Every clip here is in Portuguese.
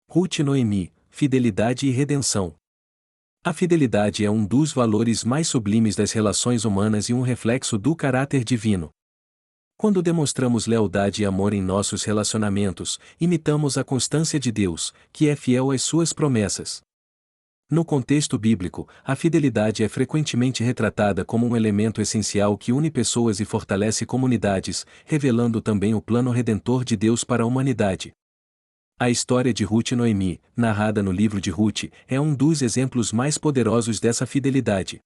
Ruth e Noemi, fidelidade e redenção. A fidelidade é um dos valores mais sublimes das relações humanas e um reflexo do caráter divino. Quando demonstramos lealdade e amor em nossos relacionamentos, imitamos a constância de Deus, que é fiel às suas promessas. No contexto bíblico, a fidelidade é frequentemente retratada como um elemento essencial que une pessoas e fortalece comunidades, revelando também o plano redentor de Deus para a humanidade. A história de Ruth e Noemi, narrada no livro de Ruth, é um dos exemplos mais poderosos dessa fidelidade.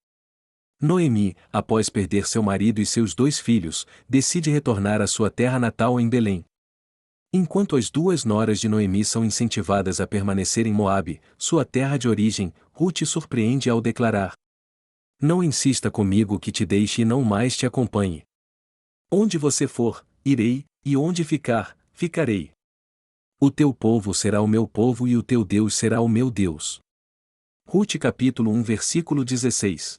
Noemi, após perder seu marido e seus 2 filhos, decide retornar à sua terra natal em Belém. Enquanto as 2 noras de Noemi são incentivadas a permanecer em Moabe, sua terra de origem, Ruth surpreende ao declarar: "Não insista comigo que te deixe e não mais te acompanhe. Onde você for, irei, e onde ficar, ficarei. O teu povo será o meu povo e o teu Deus será o meu Deus." Ruth capítulo 1 versículo 16.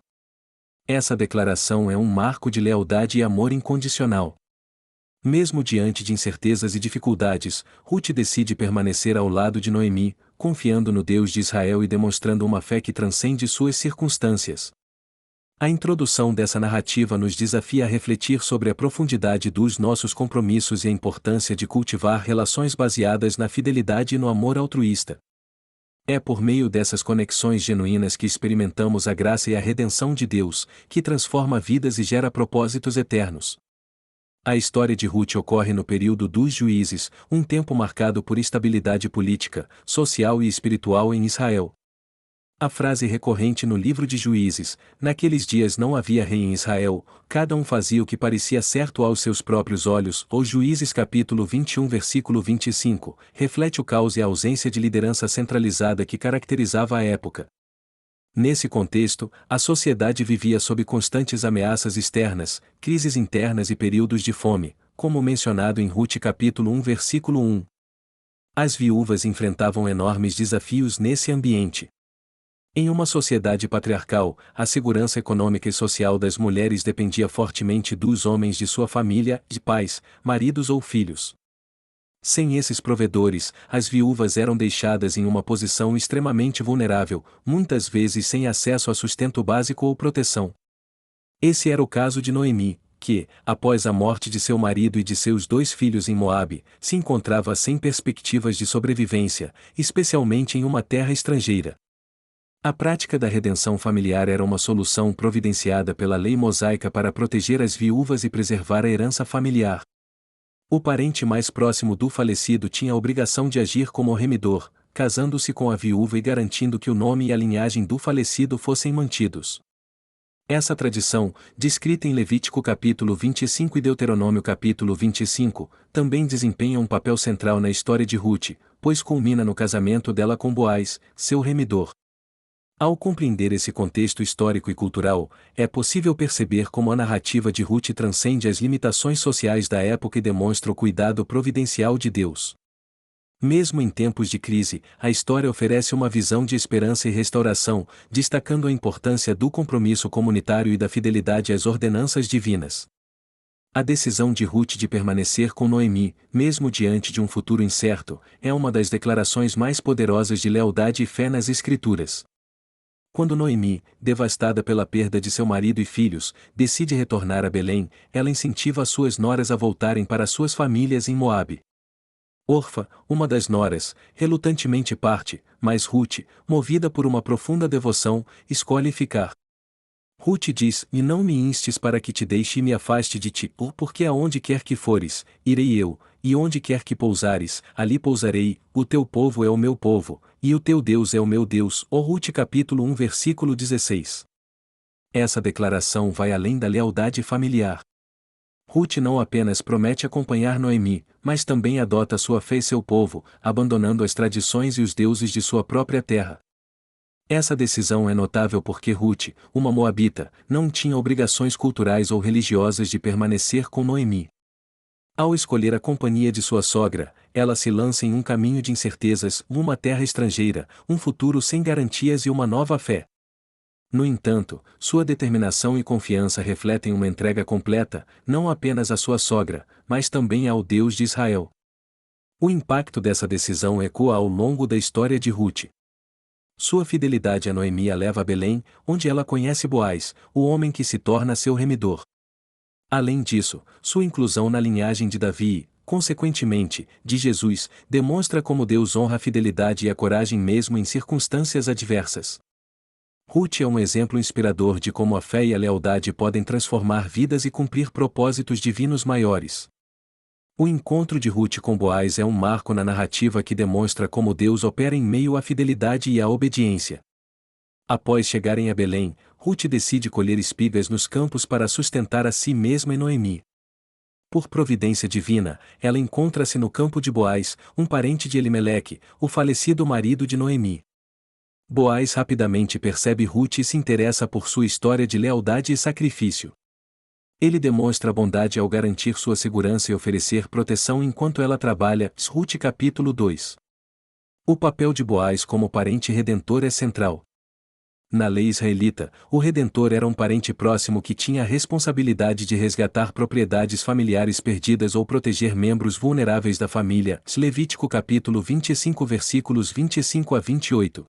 Essa declaração é um marco de lealdade e amor incondicional. Mesmo diante de incertezas e dificuldades, Ruth decide permanecer ao lado de Noemi, confiando no Deus de Israel e demonstrando uma fé que transcende suas circunstâncias. A introdução dessa narrativa nos desafia a refletir sobre a profundidade dos nossos compromissos e a importância de cultivar relações baseadas na fidelidade e no amor altruísta. É por meio dessas conexões genuínas que experimentamos a graça e a redenção de Deus, que transforma vidas e gera propósitos eternos. A história de Ruth ocorre no período dos Juízes, um tempo marcado por estabilidade política, social e espiritual em Israel. A frase recorrente no livro de Juízes: "Naqueles dias não havia rei em Israel, cada um fazia o que parecia certo aos seus próprios olhos", ou Juízes capítulo 21 versículo 25, reflete o caos e a ausência de liderança centralizada que caracterizava a época. Nesse contexto, a sociedade vivia sob constantes ameaças externas, crises internas e períodos de fome, como mencionado em Ruth capítulo 1 versículo 1. As viúvas enfrentavam enormes desafios nesse ambiente. Em uma sociedade patriarcal, a segurança econômica e social das mulheres dependia fortemente dos homens de sua família, de pais, maridos ou filhos. Sem esses provedores, as viúvas eram deixadas em uma posição extremamente vulnerável, muitas vezes sem acesso a sustento básico ou proteção. Esse era o caso de Noemi, que, após a morte de seu marido e de seus 2 filhos em Moabe, se encontrava sem perspectivas de sobrevivência, especialmente em uma terra estrangeira. A prática da redenção familiar era uma solução providenciada pela lei mosaica para proteger as viúvas e preservar a herança familiar. O parente mais próximo do falecido tinha a obrigação de agir como remidor, casando-se com a viúva e garantindo que o nome e a linhagem do falecido fossem mantidos. Essa tradição, descrita em Levítico capítulo 25 e Deuteronômio capítulo 25, também desempenha um papel central na história de Ruth, pois culmina no casamento dela com Boaz, seu remidor. Ao compreender esse contexto histórico e cultural, é possível perceber como a narrativa de Ruth transcende as limitações sociais da época e demonstra o cuidado providencial de Deus. Mesmo em tempos de crise, a história oferece uma visão de esperança e restauração, destacando a importância do compromisso comunitário e da fidelidade às ordenanças divinas. A decisão de Ruth de permanecer com Noemi, mesmo diante de um futuro incerto, é uma das declarações mais poderosas de lealdade e fé nas Escrituras. Quando Noemi, devastada pela perda de seu marido e filhos, decide retornar a Belém, ela incentiva as suas noras a voltarem para suas famílias em Moabe. Orfa, uma das noras, relutantemente parte, mas Ruth, movida por uma profunda devoção, escolhe ficar. Ruth diz: "E não me instes para que te deixe e me afaste de ti, porque aonde quer que fores, irei eu, e onde quer que pousares, ali pousarei, o teu povo é o meu povo, e o teu Deus é o meu Deus." Ruth capítulo 1 versículo 16. Essa declaração vai além da lealdade familiar. Ruth não apenas promete acompanhar Noemi, mas também adota sua fé e seu povo, abandonando as tradições e os deuses de sua própria terra. Essa decisão é notável porque Ruth, uma moabita, não tinha obrigações culturais ou religiosas de permanecer com Noemi. Ao escolher a companhia de sua sogra, ela se lança em um caminho de incertezas, uma terra estrangeira, um futuro sem garantias e uma nova fé. No entanto, sua determinação e confiança refletem uma entrega completa, não apenas à sua sogra, mas também ao Deus de Israel. O impacto dessa decisão ecoa ao longo da história de Ruth. Sua fidelidade a Noemi a leva a Belém, onde ela conhece Boaz, o homem que se torna seu remidor. Além disso, sua inclusão na linhagem de Davi e, consequentemente, de Jesus, demonstra como Deus honra a fidelidade e a coragem mesmo em circunstâncias adversas. Ruth é um exemplo inspirador de como a fé e a lealdade podem transformar vidas e cumprir propósitos divinos maiores. O encontro de Ruth com Boaz é um marco na narrativa que demonstra como Deus opera em meio à fidelidade e à obediência. Após chegarem a Belém, Ruth decide colher espigas nos campos para sustentar a si mesma e Noemi. Por providência divina, ela encontra-se no campo de Boaz, um parente de Elimeleque, o falecido marido de Noemi. Boaz rapidamente percebe Ruth e se interessa por sua história de lealdade e sacrifício. Ele demonstra bondade ao garantir sua segurança e oferecer proteção enquanto ela trabalha. Ruth capítulo 2. O papel de Boaz como parente redentor é central. Na lei israelita, o redentor era um parente próximo que tinha a responsabilidade de resgatar propriedades familiares perdidas ou proteger membros vulneráveis da família. Levítico capítulo 25 versículos 25 a 28.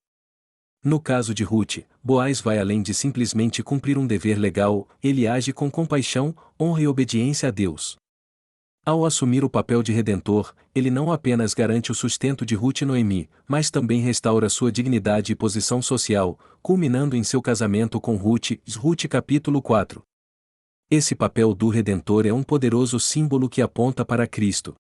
No caso de Ruth, Boaz vai além de simplesmente cumprir um dever legal, ele age com compaixão, honra e obediência a Deus. Ao assumir o papel de redentor, ele não apenas garante o sustento de Ruth e Noemi, mas também restaura sua dignidade e posição social, culminando em seu casamento com Ruth. Ruth capítulo 4. Esse papel do redentor é um poderoso símbolo que aponta para Cristo.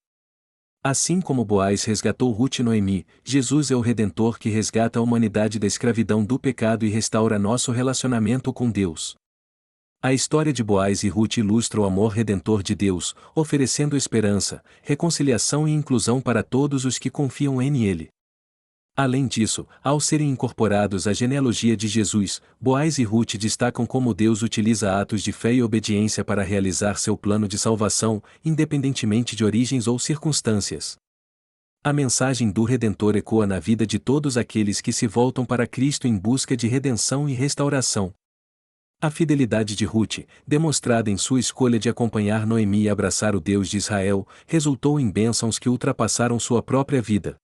Assim como Boaz resgatou Ruth e Noemi, Jesus é o Redentor que resgata a humanidade da escravidão do pecado e restaura nosso relacionamento com Deus. A história de Boaz e Ruth ilustra o amor redentor de Deus, oferecendo esperança, reconciliação e inclusão para todos os que confiam em Ele. Além disso, ao serem incorporados à genealogia de Jesus, Boaz e Ruth destacam como Deus utiliza atos de fé e obediência para realizar seu plano de salvação, independentemente de origens ou circunstâncias. A mensagem do Redentor ecoa na vida de todos aqueles que se voltam para Cristo em busca de redenção e restauração. A fidelidade de Ruth, demonstrada em sua escolha de acompanhar Noemi e abraçar o Deus de Israel, resultou em bênçãos que ultrapassaram sua própria vida.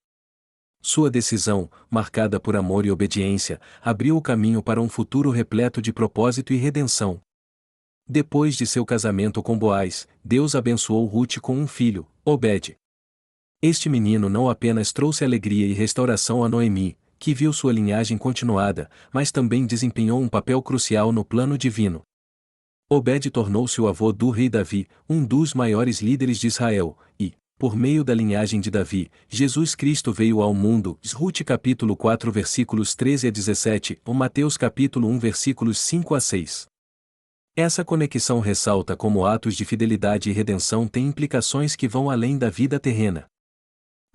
Sua decisão, marcada por amor e obediência, abriu o caminho para um futuro repleto de propósito e redenção. Depois de seu casamento com Boaz, Deus abençoou Ruth com um filho, Obed. Este menino não apenas trouxe alegria e restauração a Noemi, que viu sua linhagem continuada, mas também desempenhou um papel crucial no plano divino. Obed tornou-se o avô do rei Davi, um dos maiores líderes de Israel, e, por meio da linhagem de Davi, Jesus Cristo veio ao mundo. Ruth capítulo 4 versículos 13 a 17, ou Mateus capítulo 1 versículos 5 a 6. Essa conexão ressalta como atos de fidelidade e redenção têm implicações que vão além da vida terrena.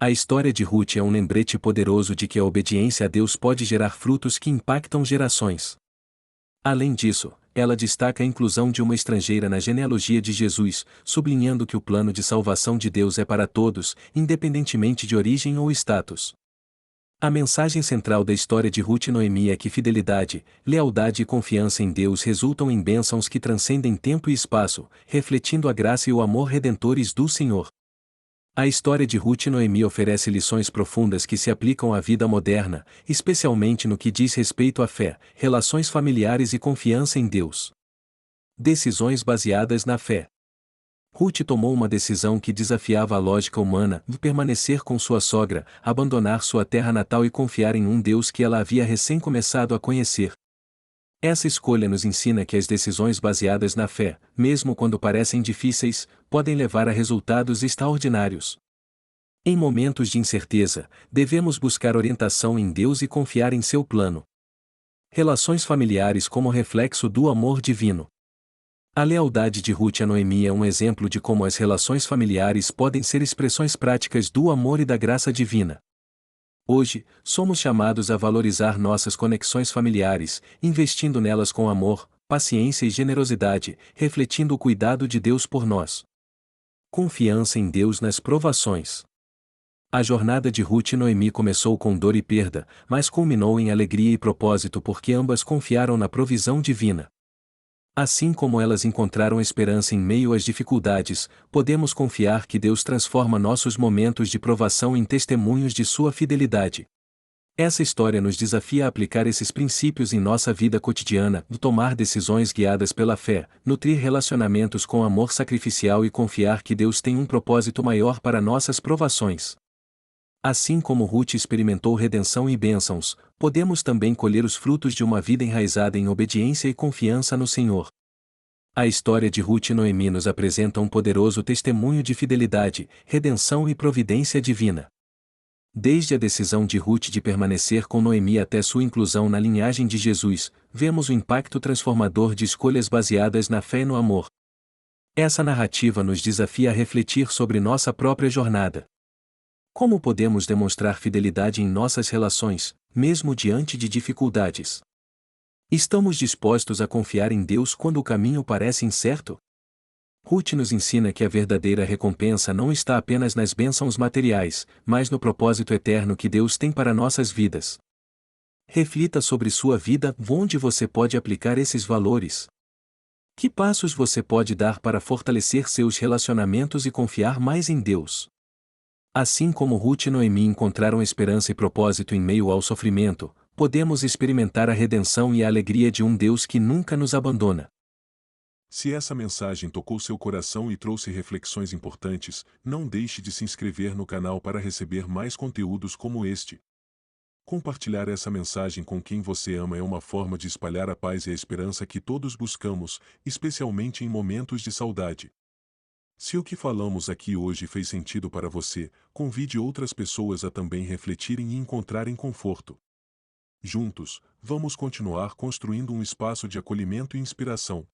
A história de Ruth é um lembrete poderoso de que a obediência a Deus pode gerar frutos que impactam gerações. Além disso, ela destaca a inclusão de uma estrangeira na genealogia de Jesus, sublinhando que o plano de salvação de Deus é para todos, independentemente de origem ou status. A mensagem central da história de Ruth e Noemi é que fidelidade, lealdade e confiança em Deus resultam em bênçãos que transcendem tempo e espaço, refletindo a graça e o amor redentores do Senhor. A história de Ruth e Noemi oferece lições profundas que se aplicam à vida moderna, especialmente no que diz respeito à fé, relações familiares e confiança em Deus. Decisões baseadas na fé. Ruth tomou uma decisão que desafiava a lógica humana, de permanecer com sua sogra, abandonar sua terra natal e confiar em um Deus que ela havia recém começado a conhecer. Essa escolha nos ensina que as decisões baseadas na fé, mesmo quando parecem difíceis, podem levar a resultados extraordinários. Em momentos de incerteza, devemos buscar orientação em Deus e confiar em seu plano. Relações familiares como reflexo do amor divino. A lealdade de Ruth a Noemi é um exemplo de como as relações familiares podem ser expressões práticas do amor e da graça divina. Hoje, somos chamados a valorizar nossas conexões familiares, investindo nelas com amor, paciência e generosidade, refletindo o cuidado de Deus por nós. Confiança em Deus nas provações. A jornada de Ruth e Noemi começou com dor e perda, mas culminou em alegria e propósito porque ambas confiaram na provisão divina. Assim como elas encontraram esperança em meio às dificuldades, podemos confiar que Deus transforma nossos momentos de provação em testemunhos de sua fidelidade. Essa história nos desafia a aplicar esses princípios em nossa vida cotidiana, tomar decisões guiadas pela fé, nutrir relacionamentos com amor sacrificial e confiar que Deus tem um propósito maior para nossas provações. Assim como Ruth experimentou redenção e bênçãos, podemos também colher os frutos de uma vida enraizada em obediência e confiança no Senhor. A história de Ruth e Noemi nos apresenta um poderoso testemunho de fidelidade, redenção e providência divina. Desde a decisão de Ruth de permanecer com Noemi até sua inclusão na linhagem de Jesus, vemos o impacto transformador de escolhas baseadas na fé e no amor. Essa narrativa nos desafia a refletir sobre nossa própria jornada. Como podemos demonstrar fidelidade em nossas relações, mesmo diante de dificuldades? Estamos dispostos a confiar em Deus quando o caminho parece incerto? Ruth nos ensina que a verdadeira recompensa não está apenas nas bênçãos materiais, mas no propósito eterno que Deus tem para nossas vidas. Reflita sobre sua vida, onde você pode aplicar esses valores. Que passos você pode dar para fortalecer seus relacionamentos e confiar mais em Deus? Assim como Ruth e Noemi encontraram esperança e propósito em meio ao sofrimento, podemos experimentar a redenção e a alegria de um Deus que nunca nos abandona. Se essa mensagem tocou seu coração e trouxe reflexões importantes, não deixe de se inscrever no canal para receber mais conteúdos como este. Compartilhar essa mensagem com quem você ama é uma forma de espalhar a paz e a esperança que todos buscamos, especialmente em momentos de saudade. Se o que falamos aqui hoje fez sentido para você, convide outras pessoas a também refletirem e encontrarem conforto. Juntos, vamos continuar construindo um espaço de acolhimento e inspiração.